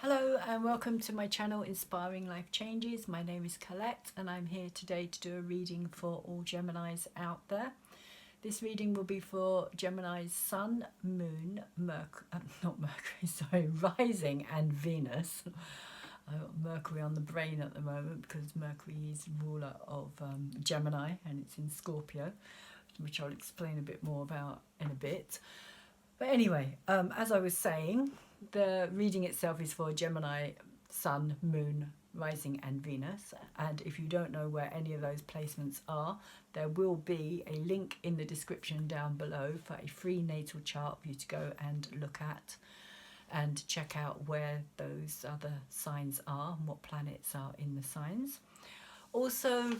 Hello and welcome to my channel Inspiring Life Changes. My name is Colette and I'm here today to do a reading for all Geminis out there. This reading will be for Gemini's Sun, Moon, Rising and Venus. I've got Mercury on the brain at the moment because Mercury is ruler of Gemini and it's in Scorpio, which I'll explain a bit more about in a bit. But anyway, as I was saying, the reading itself is for Gemini, Sun, Moon, Rising and Venus. And if you don't know where any of those placements are, there will be a link in the description down below for a free natal chart for you to go and look at and check out where those other signs are and what planets are in the signs. Also,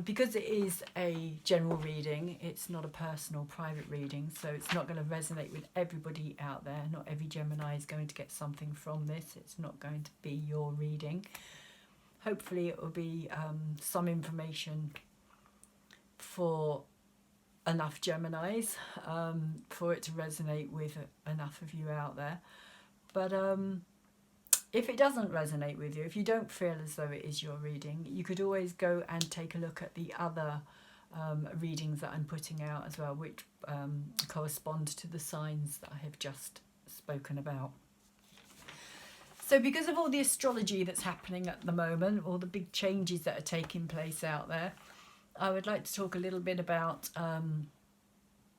because it is a general reading, it's not a personal private reading, so it's not going to resonate with everybody out there. Not every Gemini is going to get something from this. It's not going to be your reading. Hopefully it will be some information for enough Geminis for it to resonate with enough of you out there. But if it doesn't resonate with you, if you don't feel as though it is your reading, you could always go and take a look at the other readings that I'm putting out as well, which correspond to the signs that I have just spoken about. So because of all the astrology that's happening at the moment, all the big changes that are taking place out there, I would like to talk a little bit about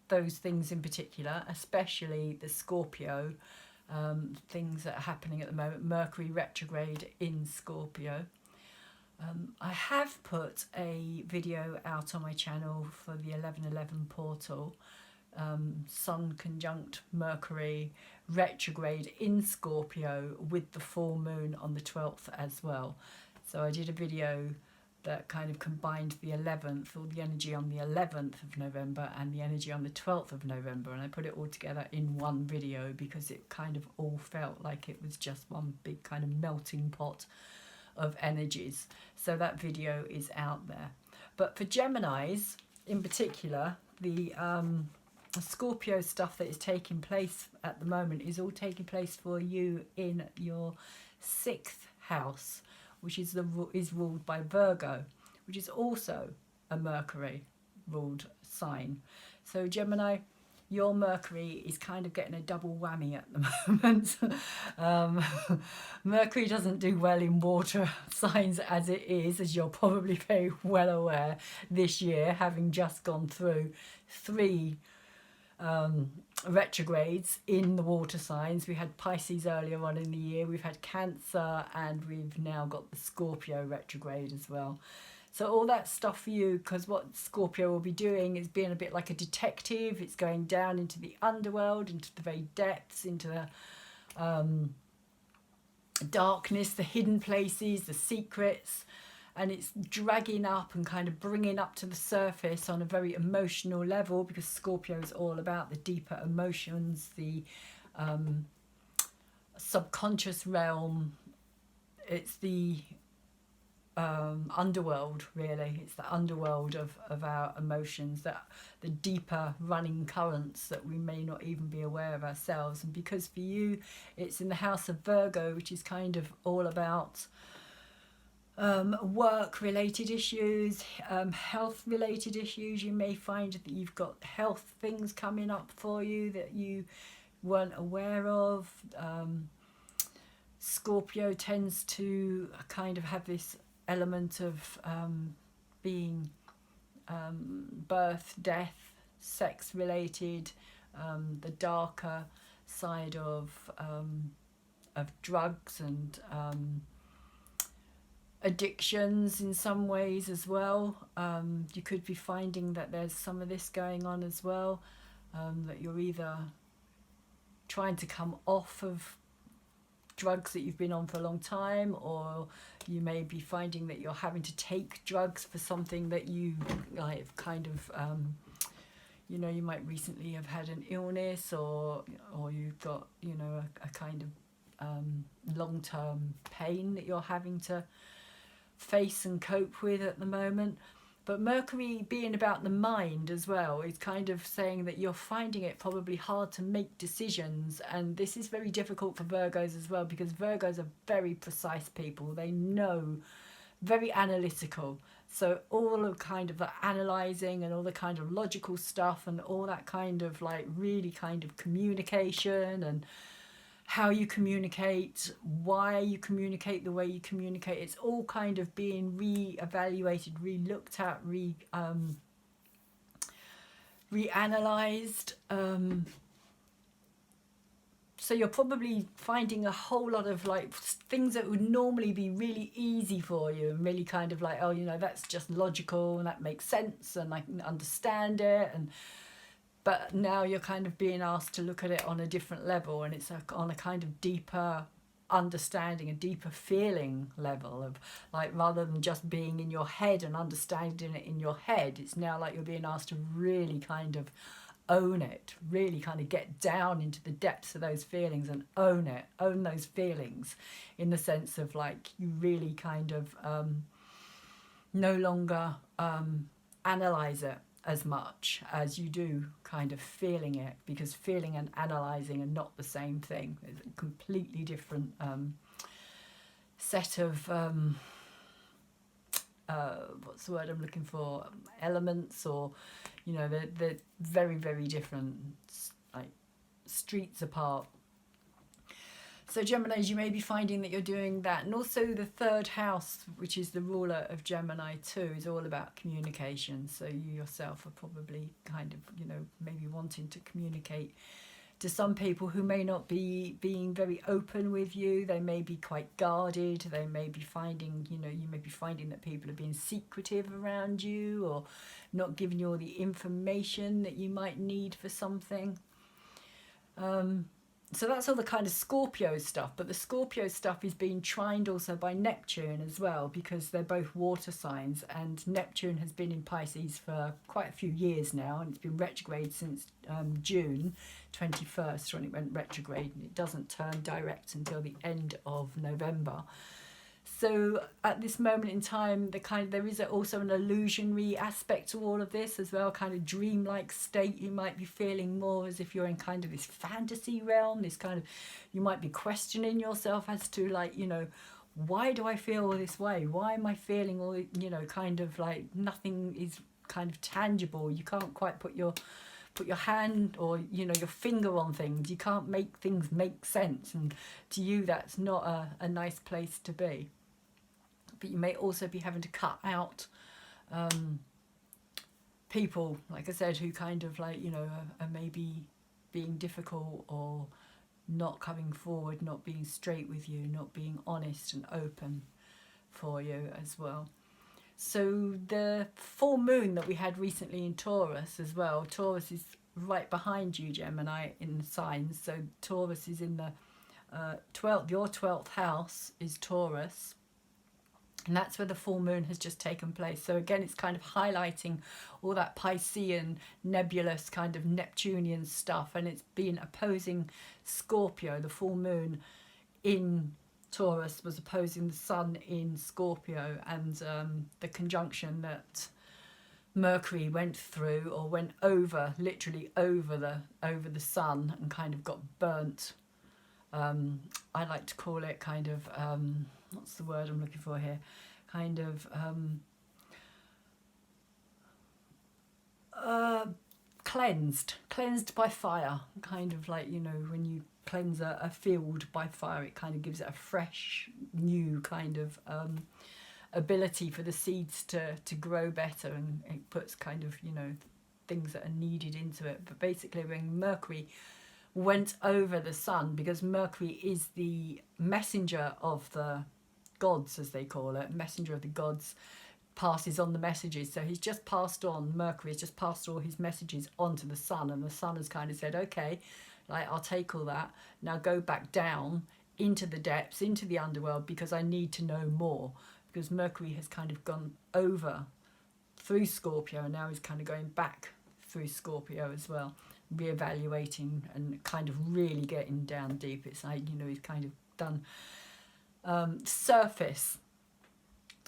those things in particular, especially the Scorpio things that are happening at the moment. Mercury retrograde in Scorpio. I have put a video out on my channel for the 1111 portal. Sun conjunct Mercury retrograde in Scorpio with the full moon on the 12th as well. So I did a video that kind of combined the 11th, or the energy on the 11th of November and the energy on the 12th of November, and I put it all together in one video because it kind of all felt like it was just one big kind of melting pot of energies. So that video is out there. But for Geminis in particular, the Scorpio stuff that is taking place at the moment is all taking place for you in your 6th house, which is ruled by Virgo, which is also a Mercury ruled sign. So Gemini, your Mercury is kind of getting a double whammy at the moment. Mercury doesn't do well in water signs as it is, as you're probably very well aware this year, having just gone through 3 retrogrades in the water signs. We had Pisces earlier on in the year, we've had Cancer, and we've now got the Scorpio retrograde as well. So all that stuff for you, because what Scorpio will be doing is being a bit like a detective. It's going down into the underworld, into the very depths, into the darkness, the hidden places, the secrets, and it's dragging up and kind of bringing up to the surface on a very emotional level, because Scorpio is all about the deeper emotions, the subconscious realm. It's the underworld, really. It's the underworld of our emotions, that the deeper running currents that we may not even be aware of ourselves. And because for you it's in the house of Virgo, which is kind of all about work related issues, health related issues. You may find that you've got health things coming up for you that you weren't aware of. Scorpio tends to kind of have this element of being birth, death, sex related, the darker side of drugs and addictions in some ways as well. You could be finding that there's some of this going on as well, that you're either trying to come off of drugs that you've been on for a long time, or you may be finding that you're having to take drugs for something that you like kind of you know, you might recently have had an illness, or you've got, you know, a kind of long-term pain that you're having to face and cope with at the moment. But Mercury being about the mind as well is kind of saying that you're finding it probably hard to make decisions. And this is very difficult for Virgos as well, because Virgos are very precise people. They know, very analytical. So all of kind of the analysing and all the kind of logical stuff and all that kind of like really kind of communication and how you communicate, why you communicate the way you communicate, it's all kind of being re-evaluated, re-looked at, re-analysed. So you're probably finding a whole lot of like things that would normally be really easy for you and really kind of like, oh, you know, that's just logical and that makes sense and I can understand it. But now you're kind of being asked to look at it on a different level, and it's on a kind of deeper understanding, a deeper feeling level of like, rather than just being in your head and understanding it in your head, it's now like you're being asked to really kind of own it, really kind of get down into the depths of those feelings and own it, own those feelings, in the sense of like you really kind of no longer analyze it as much as you do kind of feeling it, because feeling and analysing are not the same thing. It's a completely different set of what's the word I'm looking for, elements, or you know, they're very, very different, like streets apart. So Geminis, you may be finding that you're doing that. And also the third house, which is the ruler of Gemini too, is all about communication. So you yourself are probably kind of, you know, maybe wanting to communicate to some people who may not be being very open with you. They may be quite guarded. They may be finding, you know, you may be finding that people are being secretive around you or not giving you all the information that you might need for something. So that's all the kind of Scorpio stuff, but the Scorpio stuff is being trined also by Neptune as well, because they're both water signs, and Neptune has been in Pisces for quite a few years now, and it's been retrograde since June 21st when it went retrograde, and it doesn't turn direct until the end of November. So at this moment in time, there is also an illusionary aspect to all of this as well, kind of dreamlike state. You might be feeling more as if you're in kind of this fantasy realm, this kind of, you might be questioning yourself as to like, you know, why do I feel this way? Why am I feeling all, you know, kind of like nothing is kind of tangible. You can't quite put your hand or, you know, your finger on things. You can't make things make sense. And to you, that's not a nice place to be. But you may also be having to cut out people, like I said, who kind of like, you know, are maybe being difficult or not coming forward, not being straight with you, not being honest and open for you as well. So the full moon that we had recently in Taurus as well, Taurus is right behind you, Gemini, in the signs. So Taurus is in the 12th, your 12th house is Taurus. And that's where the full moon has just taken place. So again, it's kind of highlighting all that Piscean, nebulous, kind of Neptunian stuff. And it's been opposing Scorpio. The full moon in Taurus was opposing the sun in Scorpio. And the conjunction that Mercury went through, or went over, literally over the sun, and kind of got burnt. I like to call it kind of, what's the word I'm looking for here? Kind of cleansed by fire. Kind of like, you know, when you cleanse a field by fire, it kind of gives it a fresh, new kind of ability for the seeds to grow better, and it puts kind of, you know, things that are needed into it. But basically when Mercury went over the sun, because Mercury is the messenger of the gods, as they call it, messenger of the gods, passes on the messages. So he's just passed on, Mercury has just passed all his messages onto the sun, and the sun has kind of said, okay, like, I'll take all that, now go back down into the depths, into the underworld, because I need to know more. Because Mercury has kind of gone over through Scorpio, and now he's kind of going back through Scorpio as well, reevaluating and kind of really getting down deep. It's like, you know, he's kind of done surface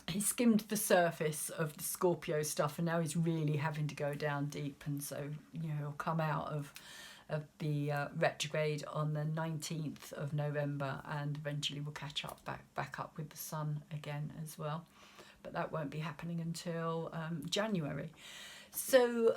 he skimmed the surface of the Scorpio stuff, and now he's really having to go down deep. And so, you know, he'll come out of the retrograde on the 19th of November, and eventually we'll catch up back up with the sun again as well. But that won't be happening until January. So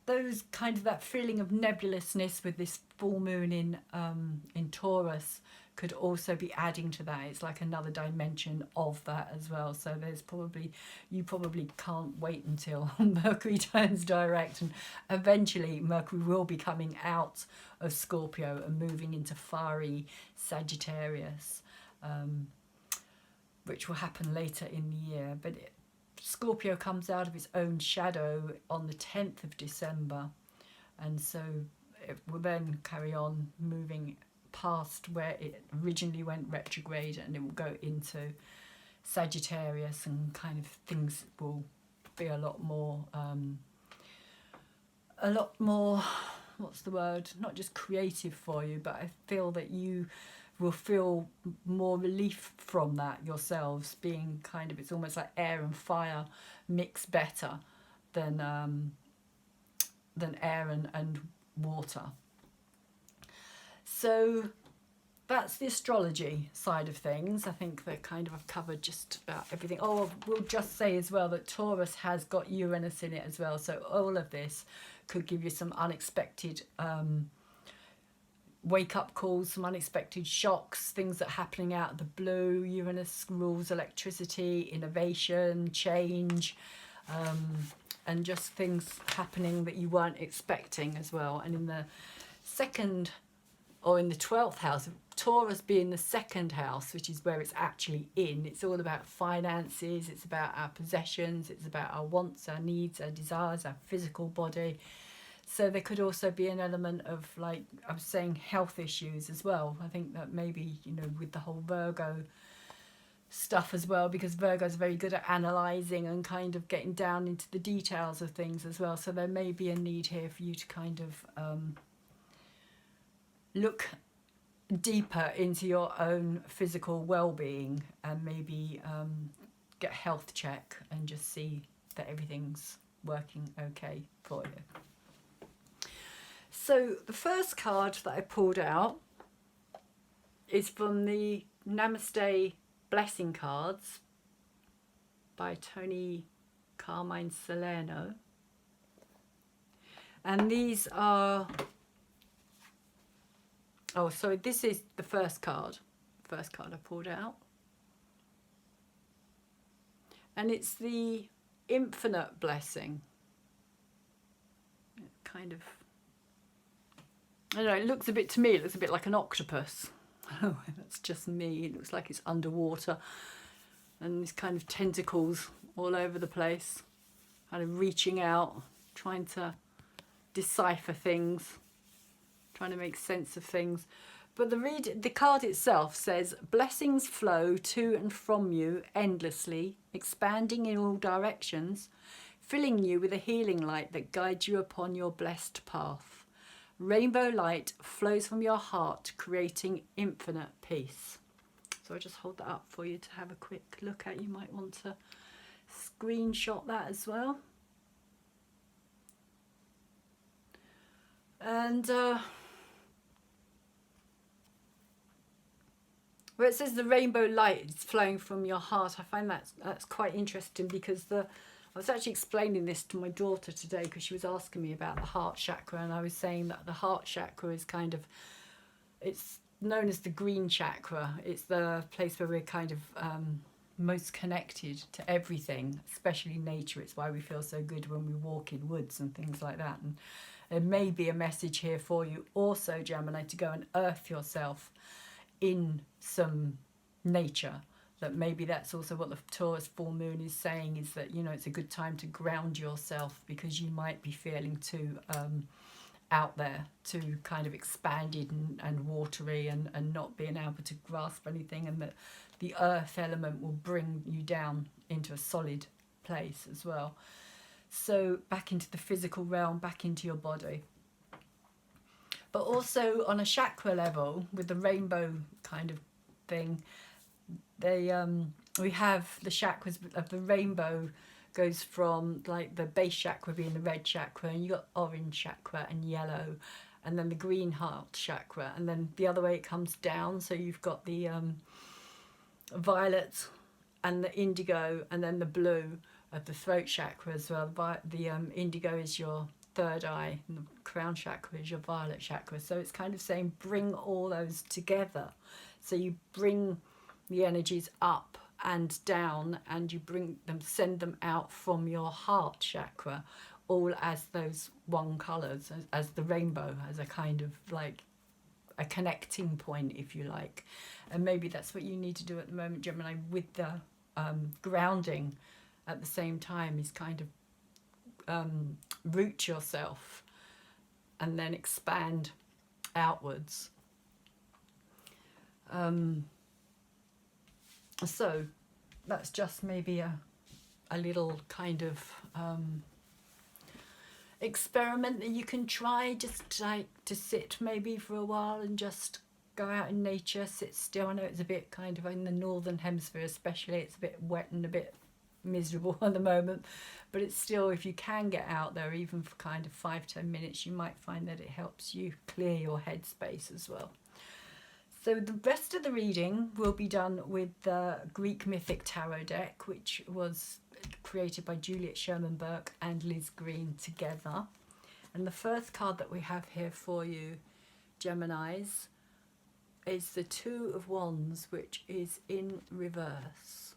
those kind of, that feeling of nebulousness with this full moon in Taurus could also be adding to that. It's like another dimension of that as well. So there's probably, you probably can't wait until Mercury turns direct, and eventually Mercury will be coming out of Scorpio and moving into fiery Sagittarius, which will happen later in the year. But Scorpio comes out of its own shadow on the 10th of December, and so it will then carry on moving past where it originally went retrograde, and it will go into Sagittarius, and kind of things will be a lot more what's the word, not just creative for you, but I feel that you will feel more relief from that yourselves, being kind of, it's almost like air and fire mix better than air and water. So that's the astrology side of things. I think that kind of I've covered just about everything. Oh, we'll just say as well that Taurus has got Uranus in it as well. So all of this could give you some unexpected wake-up calls, some unexpected shocks, things that are happening out of the blue. Uranus rules electricity, innovation, change, and just things happening that you weren't expecting as well. And in the second, or in the 12th house, Taurus being the second house, which is where it's actually in, it's all about finances, it's about our possessions, it's about our wants, our needs, our desires, our physical body. So there could also be an element of, like I was saying, health issues as well. I think that maybe, you know, with the whole Virgo stuff as well, because Virgo's very good at analysing and kind of getting down into the details of things as well. So there may be a need here for you to kind of look deeper into your own physical well-being, and maybe get a health check and just see that everything's working okay for you. So the first card that I pulled out is from the Namaste Blessing Cards by Tony Carmine Salerno. And these are, oh, sorry, this is the first card I pulled out. And it's the infinite blessing. It kind of, I don't know, it looks a bit, to me, it looks a bit like an octopus. Oh, that's just me. It looks like it's underwater, and these kind of tentacles all over the place, kind of reaching out, trying to decipher things, trying to make sense of things. But the card itself says, blessings flow to and from you endlessly, expanding in all directions, filling you with a healing light that guides you upon your blessed path. Rainbow light flows from your heart, creating infinite peace. So I'll just hold that up for you to have a quick look at. You might want to screenshot that as well. And where it says the rainbow light is flowing from your heart, I find that's quite interesting, because I was actually explaining this to my daughter today, because she was asking me about the heart chakra, and I was saying that the heart chakra is kind of, it's known as the green chakra. It's the place where we're kind of most connected to everything, especially nature. It's why we feel so good when we walk in woods and things like that. And there may be a message here for you also, Gemini, to go and earth yourself in some nature. That maybe that's also what the Taurus full moon is saying, is that, you know, it's a good time to ground yourself, because you might be feeling too out there, too kind of expanded and watery, and not being able to grasp anything, and that the earth element will bring you down into a solid place as well. So back into the physical realm, back into your body. But also on a chakra level, with the rainbow kind of thing, they we have the chakras of the rainbow goes from like the base chakra being the red chakra, and you got orange chakra and yellow, and then the green heart chakra, and then the other way it comes down, so you've got the violet and the indigo, and then the blue of the throat chakra as well. The indigo is your third eye, and the crown chakra is your violet chakra. So it's kind of saying bring all those together. So you bring the energies up and down, and you bring them, send them out from your heart chakra, all as those one colours, as the rainbow, as a kind of like a connecting point, if you like. And maybe that's what you need to do at the moment, Gemini, with the grounding at the same time, is kind of root yourself and then expand outwards. So that's just maybe a little kind of experiment that you can try, just like to sit maybe for a while and just go out in nature, sit still. I know it's a bit kind of, in the northern hemisphere especially, it's a bit wet and a bit miserable at the moment, but it's still, if you can get out there even for kind of 5-10 minutes, you might find that it helps you clear your headspace as well. So the rest of the reading will be done with the Greek Mythic Tarot deck, which was created by Juliet Sherman Burke and Liz Green together. And the first card that we have here for you, Geminis, is the Two of Wands, which is in reverse.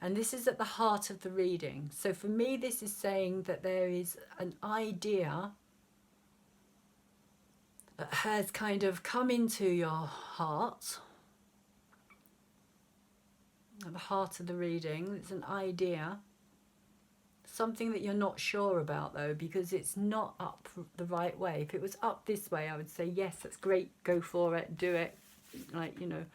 And this is at the heart of the reading. So for me, this is saying that there is an idea that has kind of come into your heart. At the heart of the reading, it's an idea, something that you're not sure about though, because it's not up the right way. If it was up this way, I would say yes, that's great, go for it, do it, like, you know.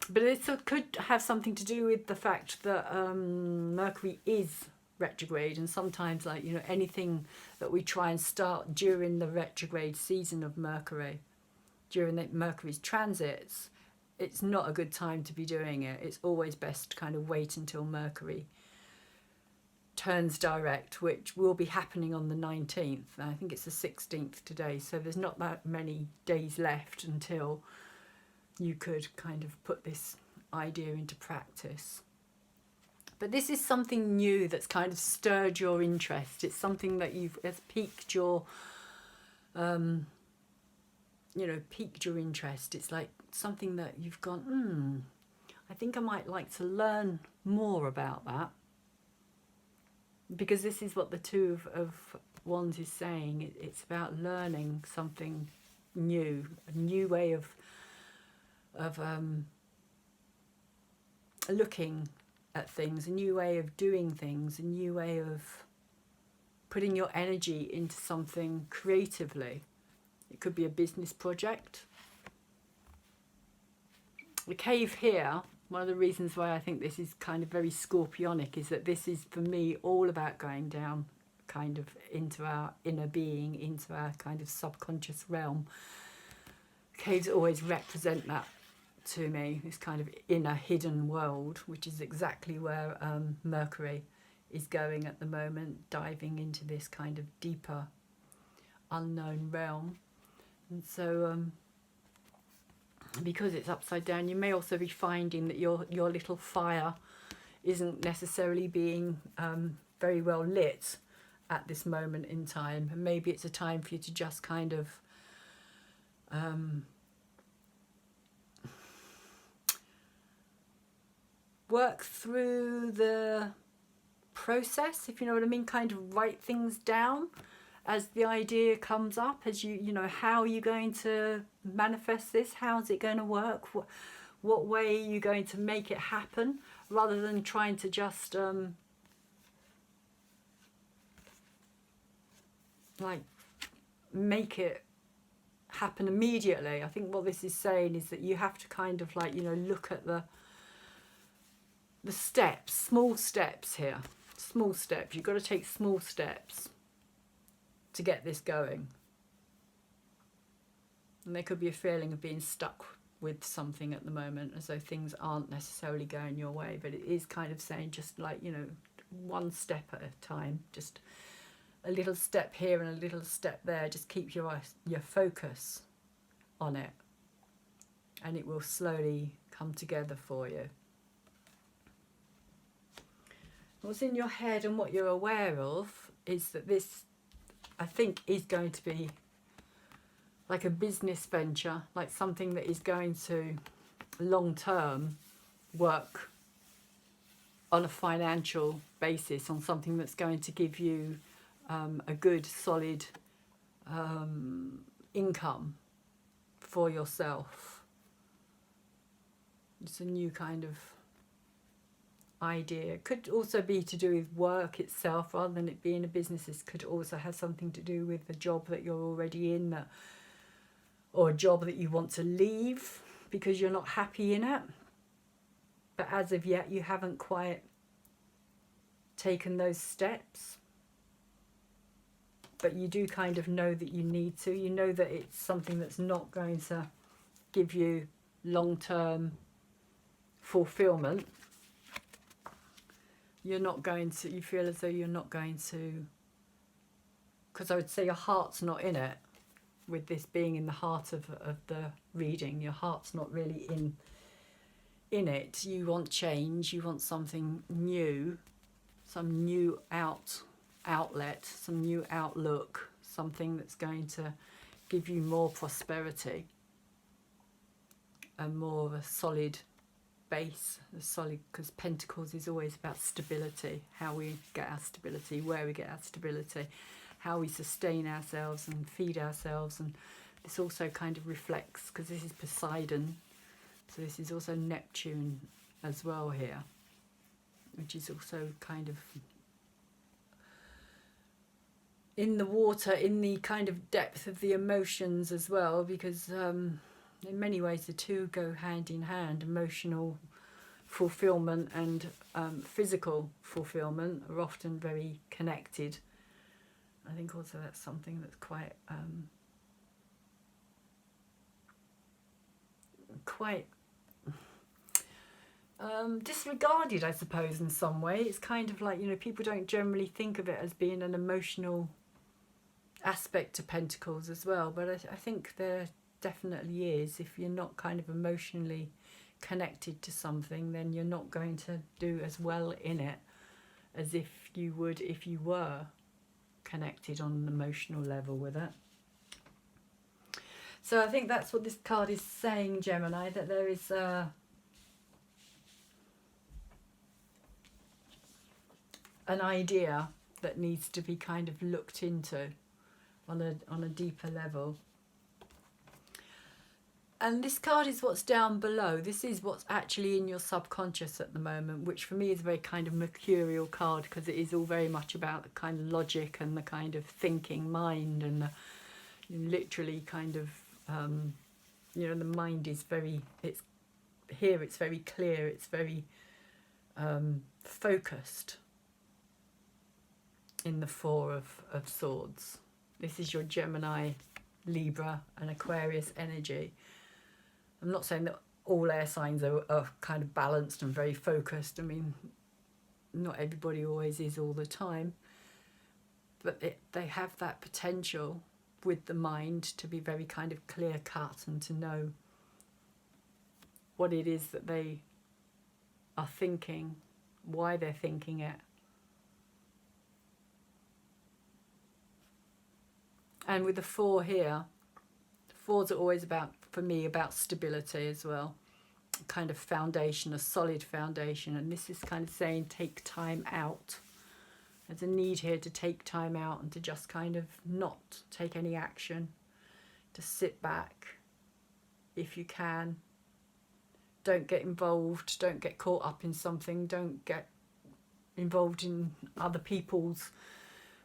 But it could have something to do with the fact that Mercury is retrograde, and sometimes, like, you know, anything that we try and start during the retrograde season of Mercury, during the Mercury's transits, it's not a good time to be doing it. It's always best to kind of wait until Mercury turns direct, which will be happening on the 19th. I think it's the 16th today, so there's not that many days left until you could kind of put this idea into practice. But this is something new that's kind of stirred your interest. It's something that has piqued your, piqued your interest. It's like something that you've gone, I think I might like to learn more about that. Because this is what the Two of Wands is saying. It's about learning something new, a new way of looking at things, a new way of doing things, a new way of putting your energy into something creatively. It could be a business project. The cave here, one of the reasons why I think this is kind of very scorpionic is that this is, for me, all about going down kind of into our inner being, into our kind of subconscious realm. Caves always represent that to me, this kind of inner hidden world, which is exactly where Mercury is going at the moment, diving into this kind of deeper unknown realm. And so because it's upside down, you may also be finding that your little fire isn't necessarily being very well lit at this moment in time, and maybe it's a time for you to just kind of work through the process, if you know what I mean, kind of write things down as the idea comes up, as you know, how are you going to manifest this? How's it going to work? What way are you going to make it happen? Rather than trying to just like make it happen immediately. I think what this is saying is that you have to kind of like, you know, look at the steps, small steps here. Small steps. You've got to take small steps to get this going. And there could be a feeling of being stuck with something at the moment, as though things aren't necessarily going your way, but it is kind of saying just like, you know, one step at a time, just a little step here and a little step there. Just keep your focus on it, and it will slowly come together for you. What's in your head and what you're aware of is that this, I think, is going to be like a business venture, like something that is going to long term work on a financial basis, on something that's going to give you a good solid income for yourself. It's a new kind of idea. It could also be to do with work itself rather than it being a business. It could also have something to do with the job that you're already in, or a job that you want to leave because you're not happy in it, but as of yet you haven't quite taken those steps, but you do kind of know that you need to. You know that it's something that's not going to give you long-term fulfillment. You're not going to, you feel as though you're not going to, because I would say your heart's not in it. With this being in the heart of the reading, your heart's not really in it. You want change, you want something new, some new outlet, some new outlook, something that's going to give you more prosperity and more of a solid base, a solid, because Pentacles is always about stability, how we get our stability, where we get our stability, how we sustain ourselves and feed ourselves. And this also kind of reflects, because this is Poseidon, so this is also Neptune as well here, which is also kind of in the water, in the kind of depth of the emotions as well, because in many ways the two go hand in hand. Emotional fulfillment and physical fulfillment are often very connected. I think also that's something that's quite disregarded, I suppose, in some way. It's kind of like, you know, people don't generally think of it as being an emotional aspect to Pentacles as well, but I think there definitely is. If you're not kind of emotionally connected to something, then you're not going to do as well in it as if you would if you were connected on an emotional level with it. So I think that's what this card is saying, Gemini, that there is an idea that needs to be kind of looked into on a deeper level. And this card is what's down below. This is what's actually in your subconscious at the moment, which for me is a very kind of mercurial card, because it is all very much about the kind of logic and the kind of thinking mind, and the, literally kind of, you know, the mind is very, it's here, it's very clear, it's very focused in the Four of Swords. This is your Gemini, Libra and Aquarius energy. I'm not saying that all air signs are kind of balanced and very focused. I mean, not everybody always is all the time. But they have that potential with the mind to be very kind of clear cut and to know what it is that they are thinking, why they're thinking it. And with the Four here, Fours are always about, for me, about stability as well. Kind of foundation, a solid foundation. And this is kind of saying take time out. There's a need here to take time out and to just kind of not take any action. To sit back if you can. Don't get involved. Don't get caught up in something. Don't get involved in other people's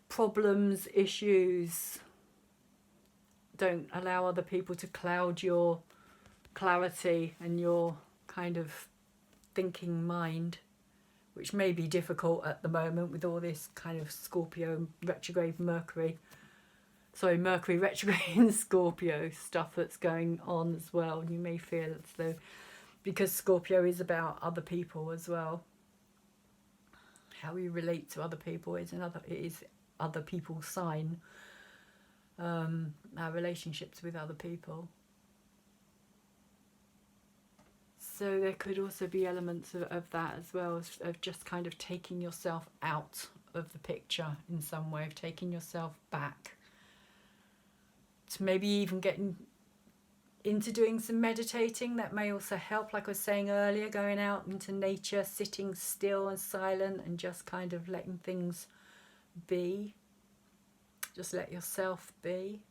problems, issues. Don't allow other people to cloud your clarity and your kind of thinking mind, which may be difficult at the moment with all this kind of Scorpio and retrograde Mercury sorry, Mercury retrograde in Scorpio, stuff that's going on as well. You may feel as though, because Scorpio is about other people as well, how we relate to other people is it is other people's sign, our relationships with other people. So there could also be elements of that as well, of just kind of taking yourself out of the picture in some way, of taking yourself back, to maybe even getting into doing some meditating. That may also help, like I was saying earlier, going out into nature, sitting still and silent and just kind of letting things be. Just let yourself be.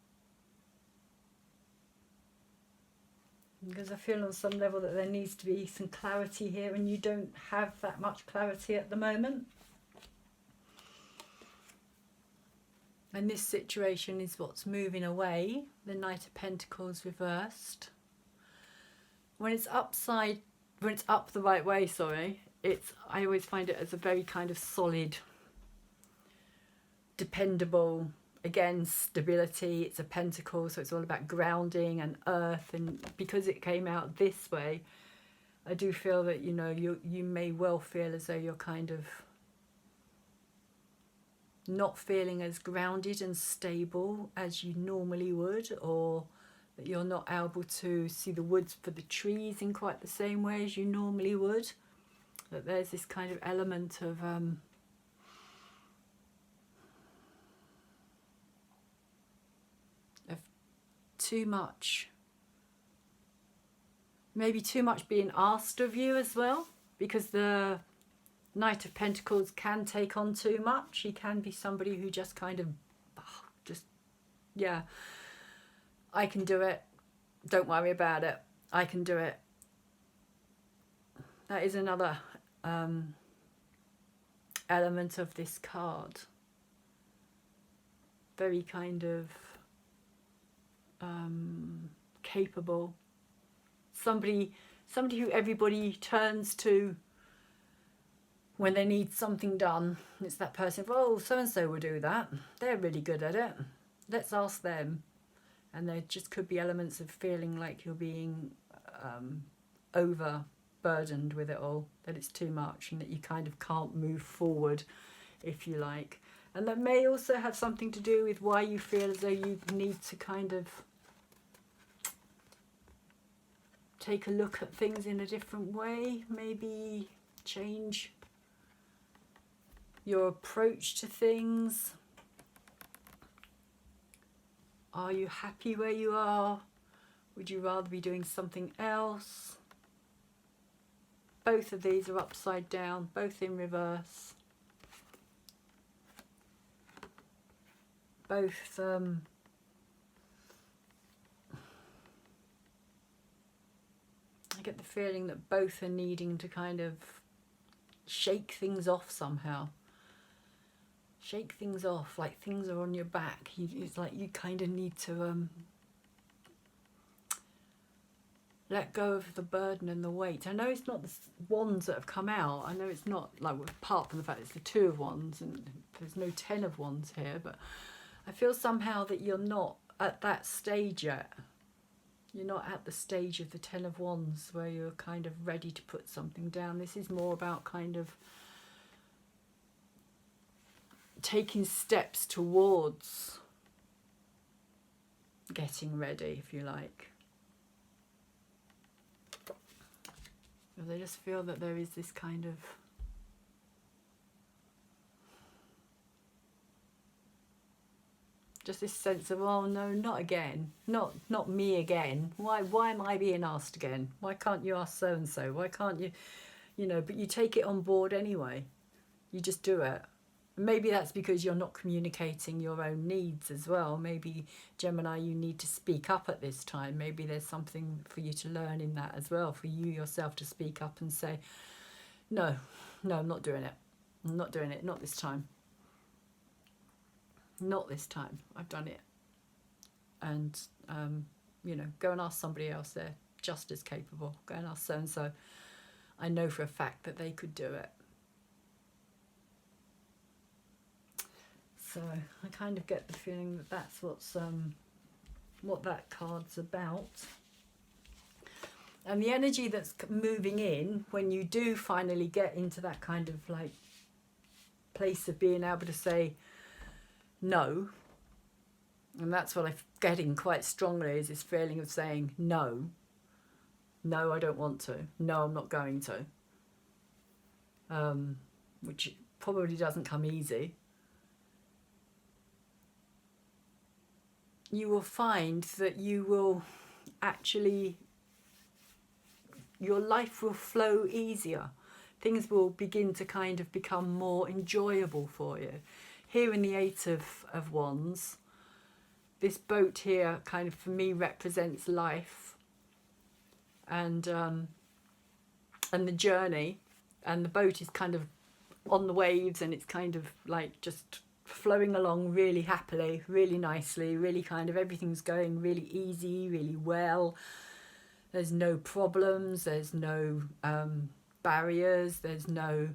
Because I feel on some level that there needs to be some clarity here, and you don't have that much clarity at the moment. And this situation is what's moving away. The Knight of Pentacles reversed. When it's up the right way, I always find it as a very kind of solid, dependable, again, stability. It's a pentacle, so it's all about grounding and earth. And because it came out this way, I do feel that, you know, you may well feel as though you're kind of not feeling as grounded and stable as you normally would, or that you're not able to see the woods for the trees in quite the same way as you normally would. That there's this kind of element of too much, maybe too much being asked of you as well, because the Knight of Pentacles can take on too much. He can be somebody who just kind of, yeah, I can do it, don't worry about it, I can do it. That is another element of this card. Very kind of capable. Somebody who everybody turns to when they need something done. It's that person, oh, so-and-so will do that. They're really good at it. Let's ask them. And there just could be elements of feeling like you're being overburdened with it all, that it's too much and that you kind of can't move forward, if you like. And that may also have something to do with why you feel as though you need to kind of take a look at things in a different way, maybe change your approach to things. Are you happy where you are? Would you rather be doing something else? Both of these are upside down, both in reverse. Both I get the feeling that both are needing to kind of shake things off somehow. Shake things off, like things are on your back. It's like you kind of need to let go of the burden and the weight. I know it's not the wands that have come out. I know it's not, like, apart from the fact it's the Two of Wands and there's no Ten of Wands here, but I feel somehow that you're not at that stage yet. You're not at the stage of the Ten of Wands where you're kind of ready to put something down. This is more about kind of taking steps towards getting ready, if you like. Because I just feel that there is this kind of just this sense of, oh no, not again, not me again. Why am I being asked again? Why can't you ask so and so? Why can't you, you know? But you take it on board anyway. You just do it. Maybe that's because you're not communicating your own needs as well. Maybe, Gemini, you need to speak up at this time. Maybe there's something for you to learn in that as well, for you yourself to speak up and say, no, I'm not doing it. I'm not doing it. Not this time. Not this time. I've done it. And, you know, go and ask somebody else. They're just as capable. Go and ask so-and-so. I know for a fact that they could do it. So I kind of get the feeling that that's what that card's about. And the energy that's moving in when you do finally get into that kind of like place of being able to say no, and that's what I'm getting quite strongly, is this feeling of saying no. No, I don't want to. No, I'm not going to. Which probably doesn't come easy. You will find that you will actually, your life will flow easier. Things will begin to kind of become more enjoyable for you. Here in the Eight of Wands, this boat here kind of for me represents life and the journey, and the boat is kind of on the waves, and it's kind of like just flowing along really happily, really nicely, really kind of everything's going really easy, really well. There's no problems, there's no barriers, there's no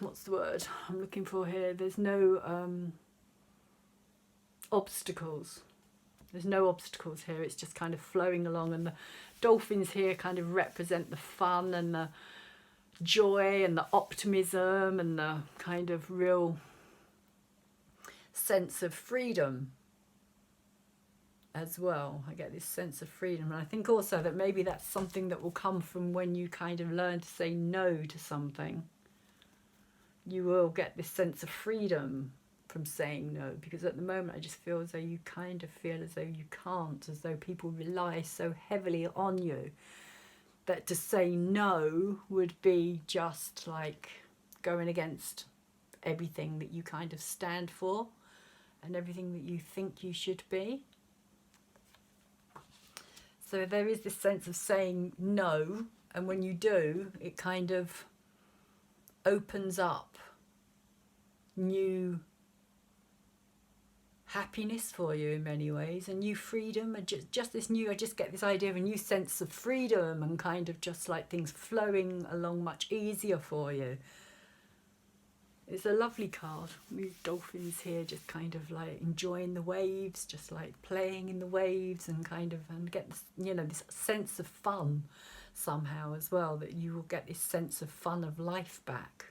what's the word I'm looking for here, there's no obstacles. There's no obstacles here, it's just kind of flowing along, and the dolphins here kind of represent the fun and the joy and the optimism and the kind of real sense of freedom as well. I get this sense of freedom, and I think also that maybe that's something that will come from when you kind of learn to say no to something. You will get this sense of freedom from saying no, because at the moment I just feel as though you kind of feel as though you can't, as though people rely so heavily on you that to say no would be just like going against everything that you kind of stand for and everything that you think you should be. So there is this sense of saying no, and when you do, it kind of opens up new happiness for you in many ways, and new freedom, and just this new, I just get this idea of a new sense of freedom and kind of just like things flowing along much easier for you. It's a lovely card. These dolphins here just kind of like enjoying the waves, just like playing in the waves, and kind of, and get this, you know, this sense of fun somehow as well, that you will get this sense of fun of life back.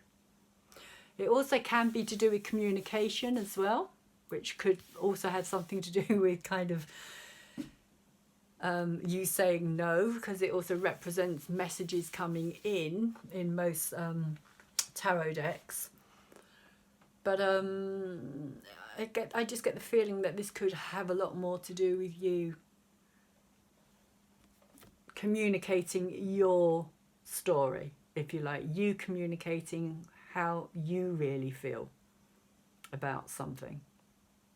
It also can be to do with communication as well, which could also have something to do with kind of you saying no, because it also represents messages coming in most tarot decks. But I just get the feeling that this could have a lot more to do with you communicating your story, if you like, you communicating how you really feel about something,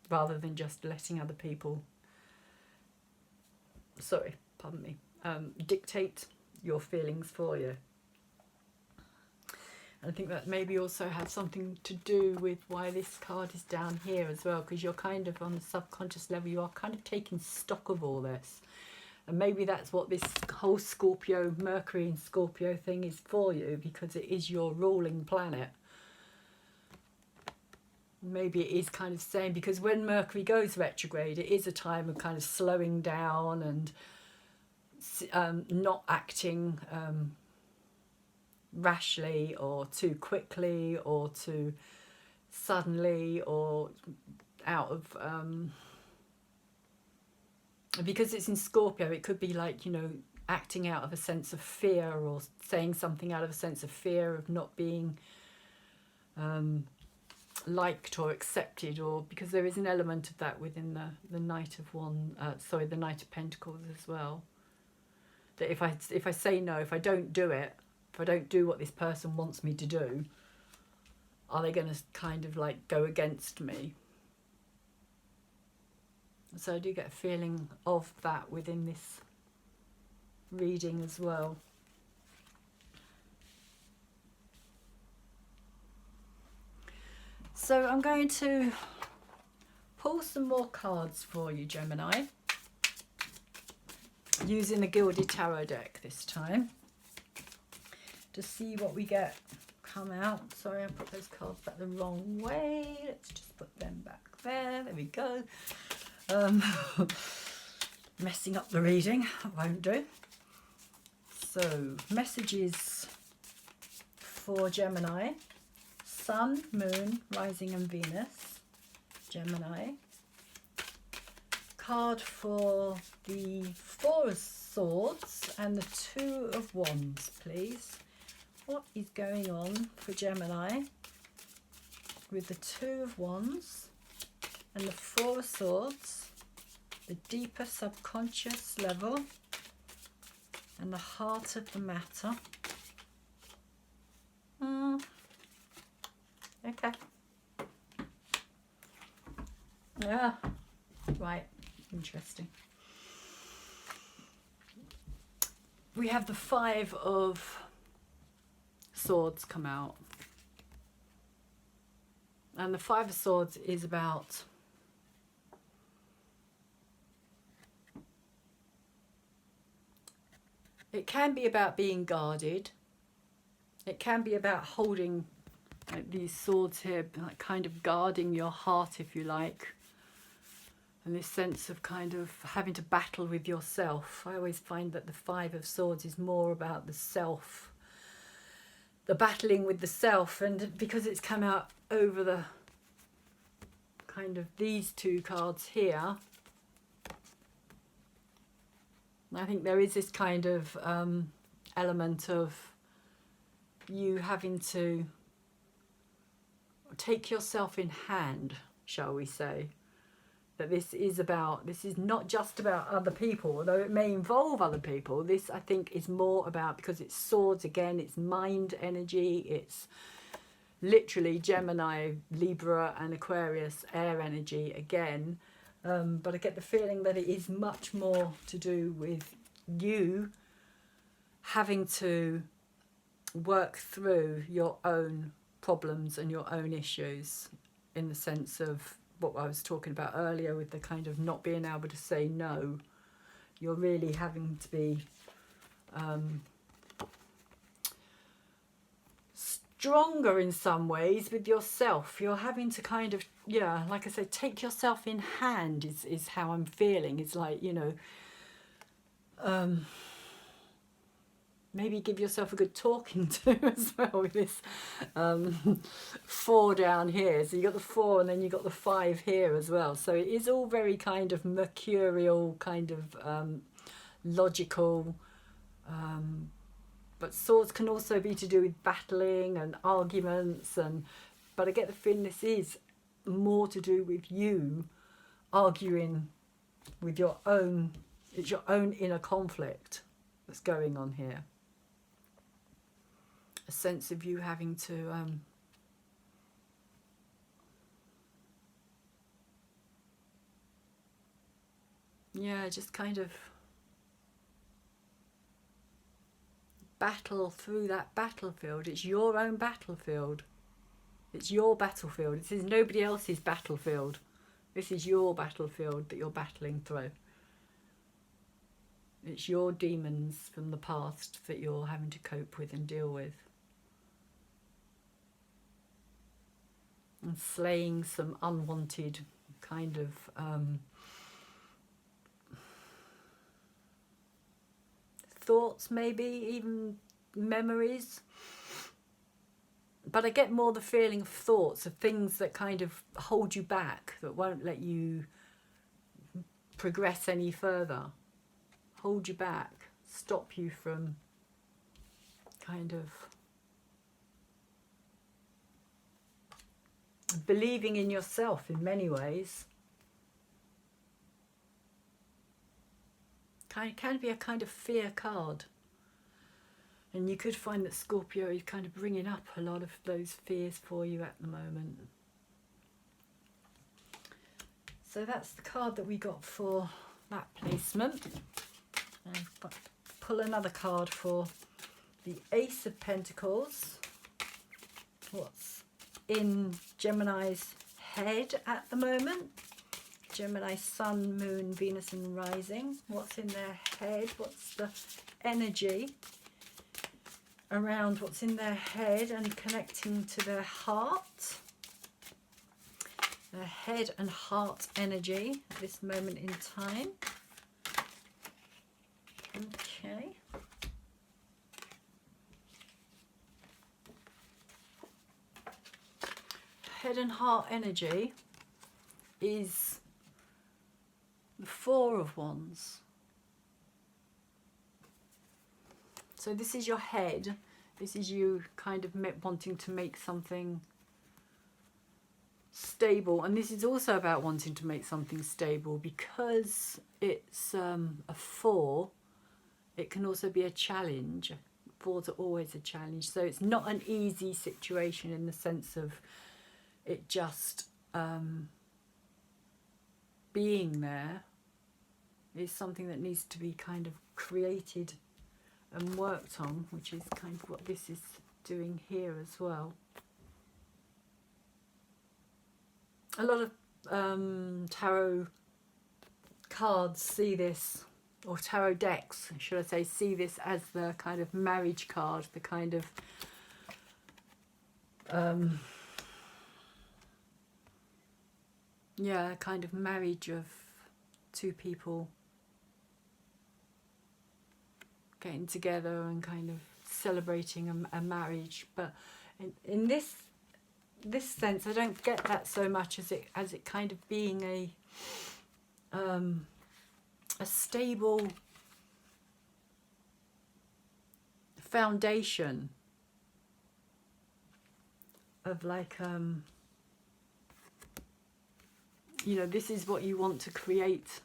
rather than just letting other people, dictate your feelings for you. And I think that maybe also has something to do with why this card is down here as well, because you're kind of on the subconscious level, you are kind of taking stock of all this. And maybe that's what this whole Scorpio, Mercury and Scorpio thing is for you, because it is your ruling planet. Maybe it is kind of saying, because when Mercury goes retrograde, it is a time of kind of slowing down and not acting rashly or too quickly or too suddenly or out of... because it's in Scorpio, it could be like, you know, acting out of a sense of fear, or saying something out of a sense of fear of not being liked or accepted, or because there is an element of that within the Knight of the Knight of Pentacles as well. That if I say no, if I don't do it, if I don't do what this person wants me to do, are they going to kind of like go against me? So I do get a feeling of that within this reading as well. So I'm going to pull some more cards for you, Gemini, using the Gilded Tarot deck this time, to see what we get come out. Sorry, I put those cards back the wrong way. Let's just put them back there. There we go. Messing up the reading, won't do. So, messages for Gemini. Sun, Moon, Rising and Venus. Gemini. Card for the Four of Swords and the Two of Wands, please. What is going on for Gemini with the Two of Wands and the Four of Swords, the deeper subconscious level and the heart of the matter? Okay. Yeah, right. Interesting. We have the Five of Swords come out. And the Five of Swords is about it can be about being guarded. It can be about holding like these swords here, like kind of guarding your heart, if you like. And this sense of kind of having to battle with yourself. I always find that the Five of Swords is more about the self, the battling with the self. And because it's come out over the kind of these two cards here, I think there is this kind of element of you having to take yourself in hand, shall we say. That this is not just about other people, although it may involve other people. This, I think, is more about, because it's swords again, it's mind energy, it's literally Gemini, Libra and Aquarius, air energy again. But I get the feeling that it is much more to do with you having to work through your own problems and your own issues, in the sense of what I was talking about earlier with the kind of not being able to say no. You're really having to be stronger in some ways with yourself. You're having to kind of, yeah, like I said, take yourself in hand is how I'm feeling. It's like, you know, maybe give yourself a good talking to as well with this 4 down here. So you got the 4 and then you got the 5 here as well. So it is all very kind of mercurial, kind of logical. But swords can also be to do with battling and arguments, but I get the feeling this is more to do with you arguing with your own. It's your own inner conflict that's going on here. A sense of you having to yeah, just kind of battle through that battlefield. It's your own battlefield. It's your battlefield. This is nobody else's battlefield. This is your battlefield that you're battling through. It's your demons from the past that you're having to cope with and deal with. And slaying some unwanted kind of thoughts, maybe even memories. But I get more the feeling of thoughts, of things that kind of hold you back, that won't let you progress any further. Hold you back, stop you from kind of believing in yourself in many ways. Can be a kind of fear card. And you could find that Scorpio is kind of bringing up a lot of those fears for you at the moment. So that's the card that we got for that placement. And pull another card for the Ace of Pentacles. What's in Gemini's head at the moment? Gemini, Sun, Moon, Venus and Rising. What's in their head? What's the energy? around what's in their head and connecting to their heart. Their head and heart energy at this moment in time. Okay. Head and heart energy is the Four of Wands. So this is your head. This is you kind of wanting to make something stable. And this is also about wanting to make something stable because it's a 4. It can also be a challenge. 4s are always a challenge. So it's not an easy situation in the sense of it just being there. Is something that needs to be kind of created and worked on, which is kind of what this is doing here as well. A lot of tarot cards see this, or tarot decks, should I say, see this as the kind of marriage card, the kind of yeah, kind of marriage of two people getting together and kind of celebrating a marriage. But in this sense, I don't get that so much as it kind of being a stable foundation of like you know, this is what you want to create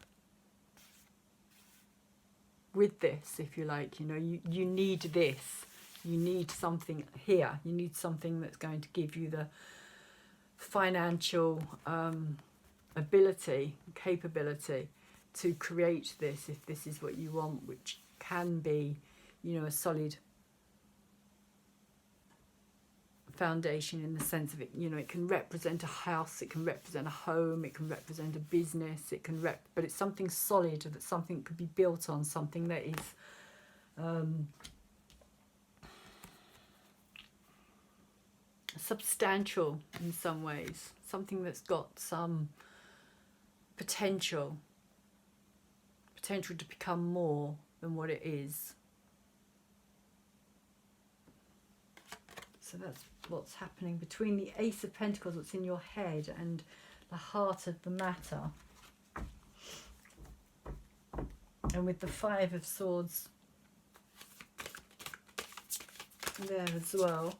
with this, if you like. You know, you need this, you need something here, you need something that's going to give you the financial ability, capability to create this, if this is what you want, which can be, you know, a solid foundation in the sense of it, you know, it can represent a house, it can represent a home, it can represent a business, it can but it's something solid, that something could be built on, something that is substantial in some ways, something that's got some potential to become more than what it is. So that's what's happening between the Ace of Pentacles, what's in your head, and the heart of the matter. And with the Five of Swords there as well.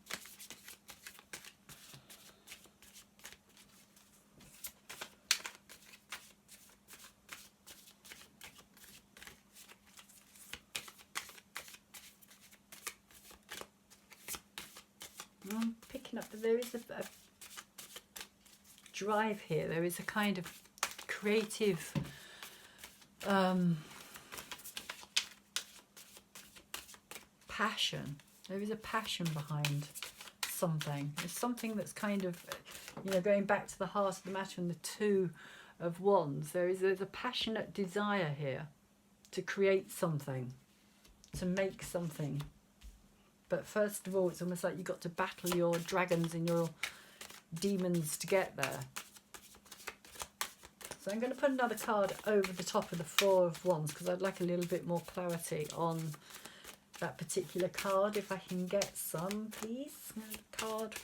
I'm picking up that there is a drive here. There is a kind of creative passion. There is a passion behind something. There's something that's kind of, you know, going back to the heart of the matter and the Two of Wands. There's a passionate desire here to create something, to make something. But first of all, it's almost like you've got to battle your dragons and your demons to get there. So I'm going to put another card over the top of the Four of Wands because I'd like a little bit more clarity on that particular card. If I can get some, please. Card.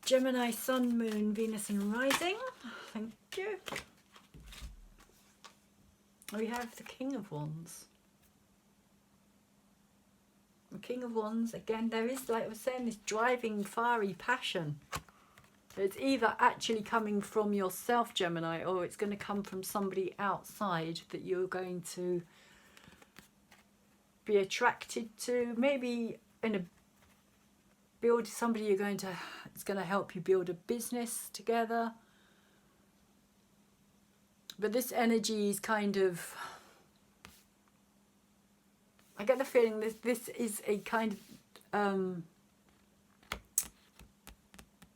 Gemini, Sun, Moon, Venus and Rising. Thank you. We have the King of Wands. The King of Wands, again, there is, like I was saying, this driving, fiery passion. It's either actually coming from yourself, Gemini, or it's going to come from somebody outside that you're going to be attracted to. Maybe in a build, somebody it's going to help you build a business together. But this energy is kind of, I get the feeling this is a kind of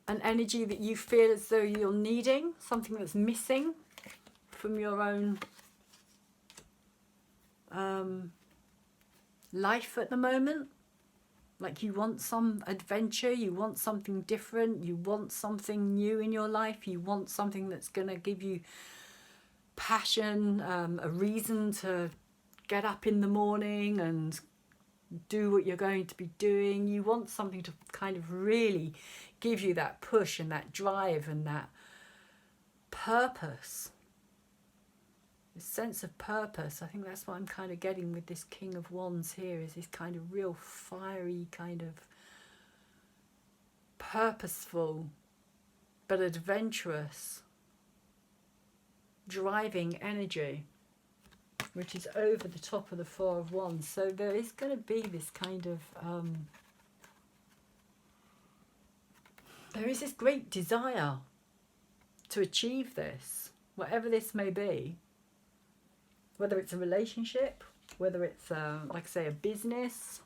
an energy that you feel as though you're needing, something that's missing from your own life at the moment. Like you want some adventure, you want something different, you want something new in your life, you want something that's going to give you passion, a reason to get up in the morning and do what you're going to be doing. You want something to kind of really give you that push and that drive and that purpose. This sense of purpose. I think that's what I'm kind of getting with this King of Wands here, is this kind of real fiery, kind of purposeful but adventurous, driving energy, which is over the top of the Four of Wands. So there is going to be this kind of there is this great desire to achieve this, whatever this may be. Whether it's a relationship, whether it's, like I say, a business,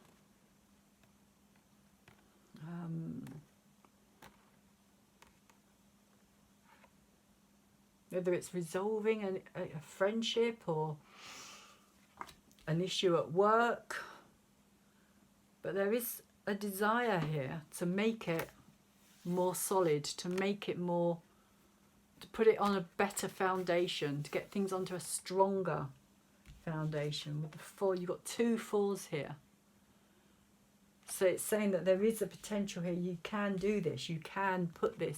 whether it's resolving a friendship or an issue at work. But there is a desire here to make it more solid, to make it more, to put it on a better foundation, to get things onto a stronger foundation. With the four, you've got 2 fours here, so it's saying that there is a potential here. You can do this, you can put this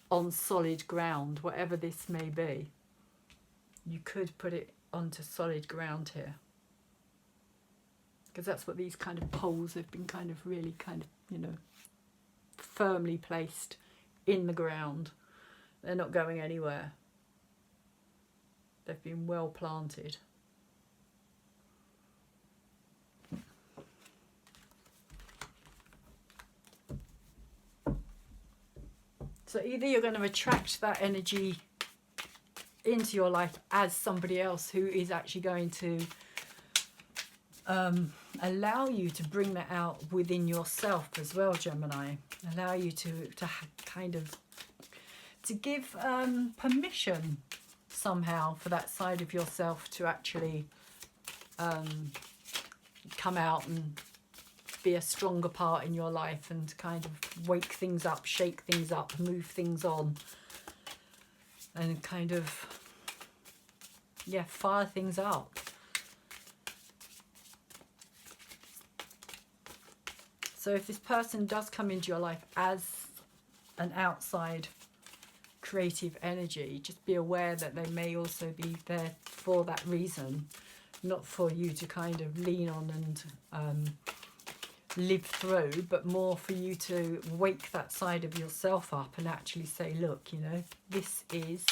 on solid ground, whatever this may be. You could put it onto solid ground here, because that's what these kind of poles have been, kind of really kind of, you know, firmly placed in the ground. They're not going anywhere. They've been well planted. So either you're going to attract that energy into your life as somebody else who is actually going to allow you to bring that out within yourself as well, Gemini. Allow you to kind of, to give permission somehow for that side of yourself to actually come out and be a stronger part in your life, and kind of wake things up, shake things up, move things on, and kind of, yeah, fire things up. So if this person does come into your life as an outside creative energy, just be aware that they may also be there for that reason, not for you to kind of lean on and live through, but more for you to wake that side of yourself up and actually say, look, you know, this is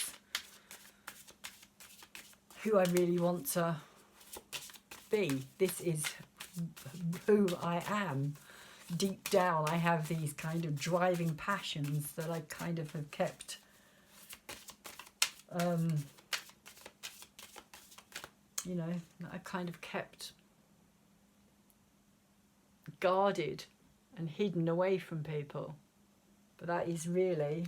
who I really want to be. This is who I am. Deep down, I have these kind of driving passions that I kind of have kept you know, that I kind of kept guarded and hidden away from people. But that is really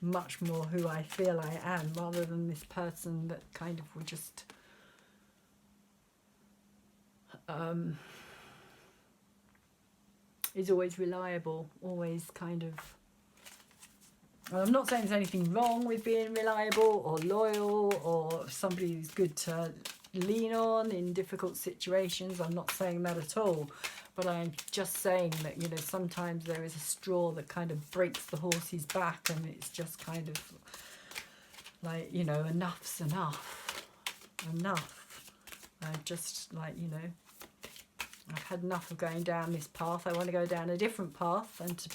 much more who I feel I am, rather than this person that kind of would just is always reliable, always kind of, well, I'm not saying there's anything wrong with being reliable or loyal or somebody who's good to lean on in difficult situations. I'm not saying that at all. But I'm just saying that, you know, sometimes there is a straw that kind of breaks the horse's back, and it's just kind of like, you know, enough's enough. Enough. I just, like, you know, I've had enough of going down this path. I want to go down a different path, and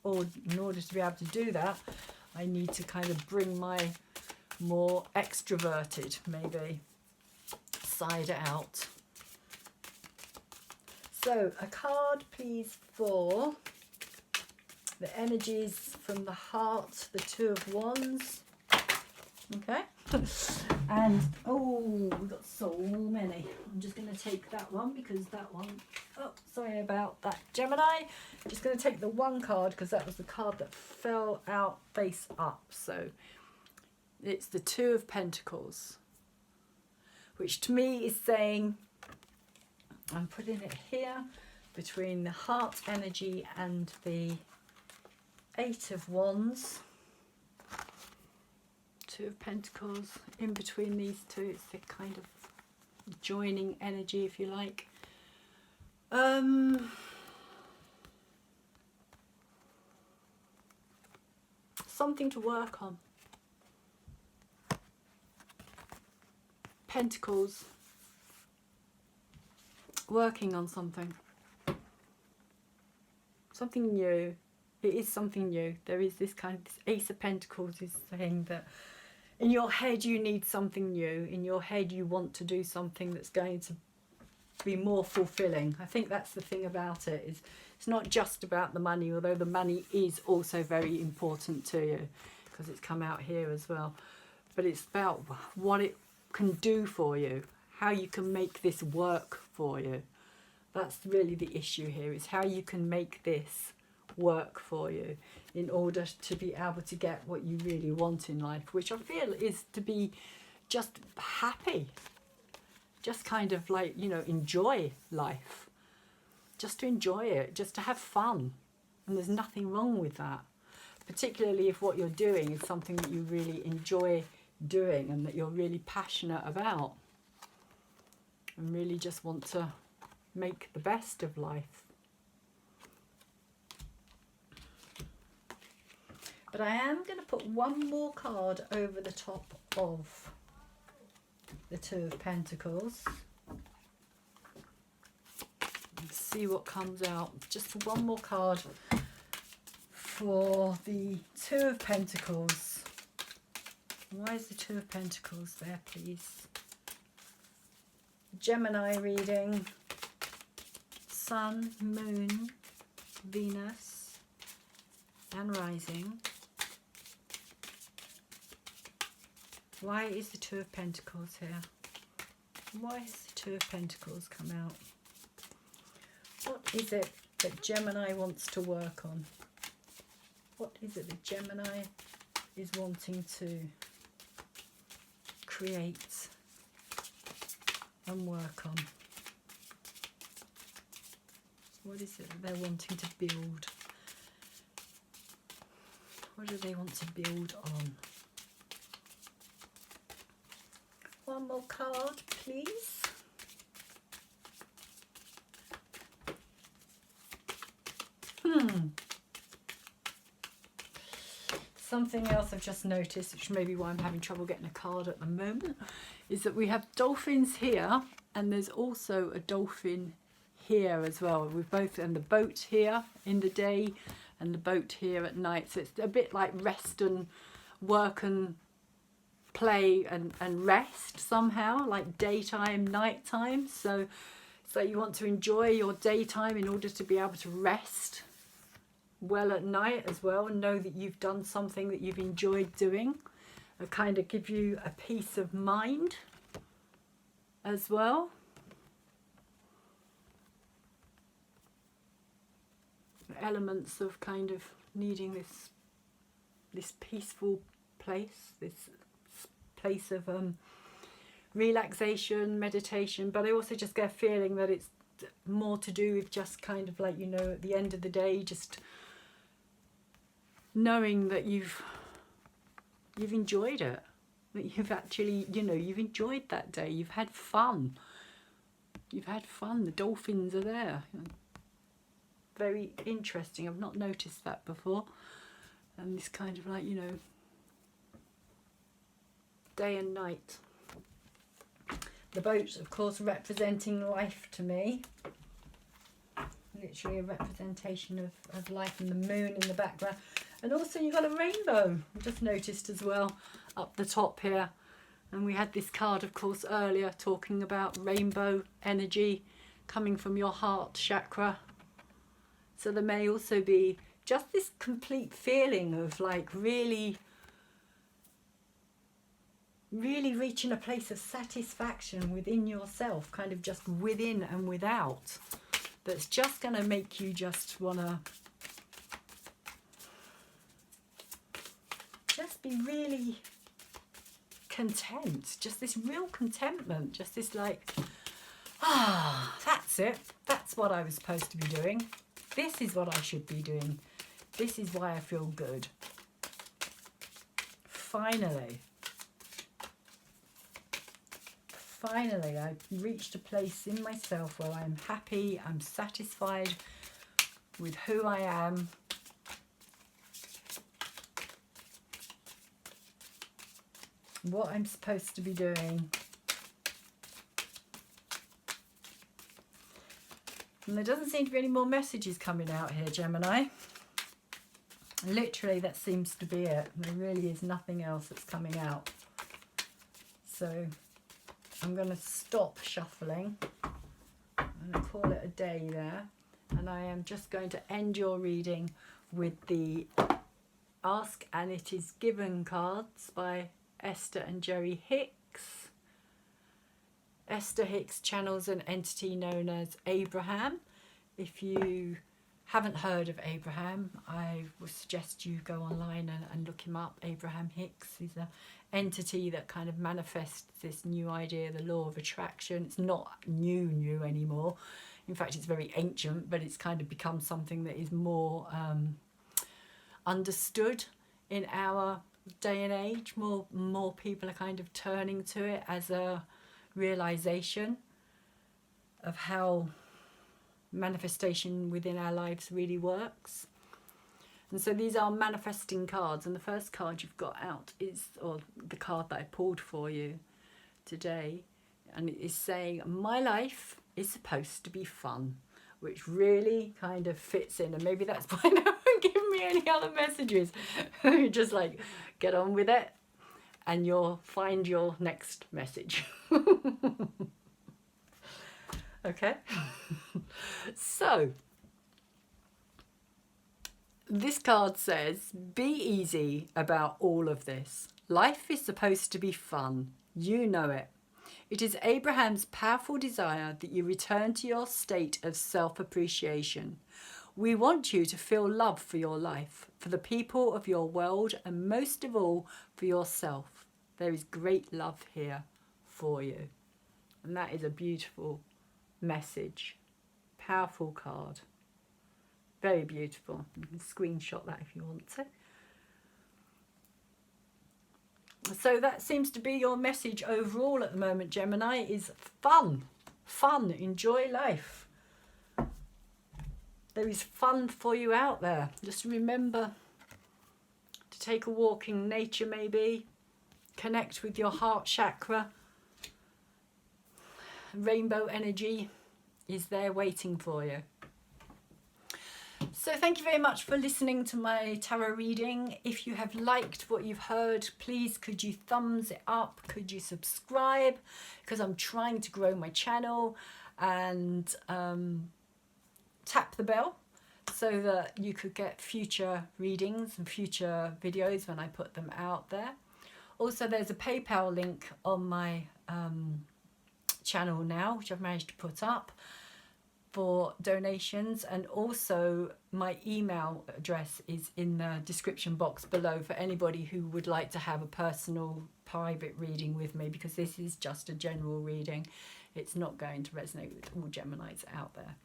in order to be able to do that, I need to kind of bring my more extroverted, maybe, side out. So, a card, please, for the energies from the heart, the Two of Wands. Okay. And, oh, we've got so many. I'm just going to take that one because that one, oh, sorry about that, Gemini. I'm just going to take the one card because that was the card that fell out face up. So, it's the Two of Pentacles, which to me is saying, I'm putting it here between the heart energy and the Eight of Wands. Two of Pentacles, in between these two, it's the kind of joining energy, if you like. Something to work on. Pentacles, working on something. Something new. It is something new. There is this kind of, this Ace of Pentacles is saying that in your head you need something new. In your head you want to do something that's going to be more fulfilling. I think that's the thing about it, is it's not just about the money, although the money is also very important to you because it's come out here as well. But it's about what it can do for you, how you can make this work for you. That's really the issue here, is how you can make this work for you in order to be able to get what you really want in life, which I feel is to be just happy, just kind of like, you know, enjoy life, just to enjoy it, just to have fun. And there's nothing wrong with that, particularly if what you're doing is something that you really enjoy doing and that you're really passionate about and really just want to make the best of life. But I am going to put one more card over the top of the Two of Pentacles. Let's see what comes out. Just one more card for the Two of Pentacles. Why is the Two of Pentacles there, please? Gemini reading. Sun, Moon, Venus, and Rising. Why is the Two of Pentacles here? Why has the Two of Pentacles come out? What is it that Gemini wants to work on? What is it that Gemini is wanting to create and work on? What is it that they're wanting to build? What do they want to build on? One more card, please. Something else I've just noticed, which may be why I'm having trouble getting a card at the moment, is that we have dolphins here, and there's also a dolphin here as well. We've both, and the boat here in the day and the boat here at night. So it's a bit like rest and work and play and rest somehow, like daytime, nighttime. So it's like you want to enjoy your daytime in order to be able to rest well at night as well, and know that you've done something that you've enjoyed doing. It kind of give you a peace of mind as well. Elements of kind of needing this peaceful place, this place of relaxation, meditation. But I also just get a feeling that it's more to do with just kind of like, you know, at the end of the day, just knowing that you've enjoyed it, that you've actually, you know, you've enjoyed that day, you've had fun, the dolphins are there. Very interesting. I've not noticed that before. And this kind of like, you know, day and night. The boat, of course, representing life to me. Literally a representation of life, and the moon in the background. And also you've got a rainbow. I just noticed as well up the top here. And we had this card, of course, earlier talking about rainbow energy coming from your heart chakra. So there may also be just this complete feeling of like really reaching a place of satisfaction within yourself, kind of just within and without, that's just going to make you just want to just be really content, just this real contentment, just this like, that's it. That's what I was supposed to be doing. This is what I should be doing. This is why I feel good. Finally, I've reached a place in myself where I'm happy, I'm satisfied with who I am. What I'm supposed to be doing. And there doesn't seem to be any more messages coming out here, Gemini. Literally, that seems to be it. There really is nothing else that's coming out. So I'm going to stop shuffling. I'm going to call it a day there. And I am just going to end your reading with the Ask and It Is Given cards by Esther and Jerry Hicks. Esther Hicks channels an entity known as Abraham. If you haven't heard of Abraham, I would suggest you go online and look him up. Abraham Hicks is an entity that kind of manifests this new idea, the law of attraction. It's not new anymore. In fact, it's very ancient, but it's kind of become something that is more understood in our day and age. More people are kind of turning to it as a realization of how manifestation within our lives really works. And so these are manifesting cards, and the first card you've got out is, or the card that I pulled for you today, and it is saying my life is supposed to be fun, which really kind of fits in. And maybe that's why no one give me any other messages. You just like get on with it and you'll find your next message. Okay. So this card says, be easy about all of this. Life is supposed to be fun. You know it. It is Abraham's powerful desire that you return to your state of self-appreciation. We want you to feel love for your life, for the people of your world, and most of all, for yourself. There is great love here for you. And that is a beautiful message. Powerful card. Very beautiful. You can screenshot that if you want to. So that seems to be your message overall at the moment, Gemini, is fun. Fun. Enjoy life. There is fun for you out there. Just remember to take a walk in nature maybe. Connect with your heart chakra. Rainbow energy is there waiting for you. So thank you very much for listening to my tarot reading. If you have liked what you've heard, please could you thumbs it up? Could you subscribe? Because I'm trying to grow my channel, and tap the bell so that you could get future readings and future videos when I put them out there. Also, there's a PayPal link on my channel now, which I've managed to put up for donations, and also my email address is in the description box below for anybody who would like to have a personal private reading with me, because this is just a general reading. It's not going to resonate with all Geminis out there.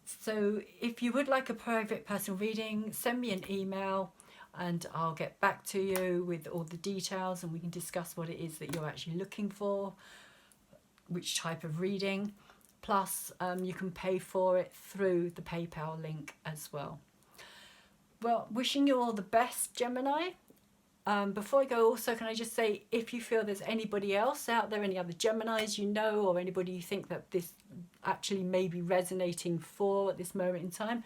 So if you would like a private personal reading, send me an email and I'll get back to you with all the details, and we can discuss what it is that you're actually looking for, which type of reading. Plus, you can pay for it through the PayPal link as well. Well, wishing you all the best, Gemini. Before I go, also, can I just say, if you feel there's anybody else out there, any other Geminis you know, or anybody you think that this actually may be resonating for at this moment in time,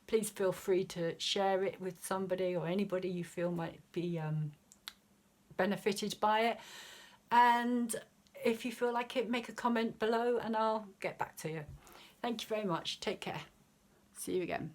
please feel free to share it with somebody or anybody you feel might be benefited by it. And if you feel like it, make a comment below and I'll get back to you. Thank you very much. Take care. See you again.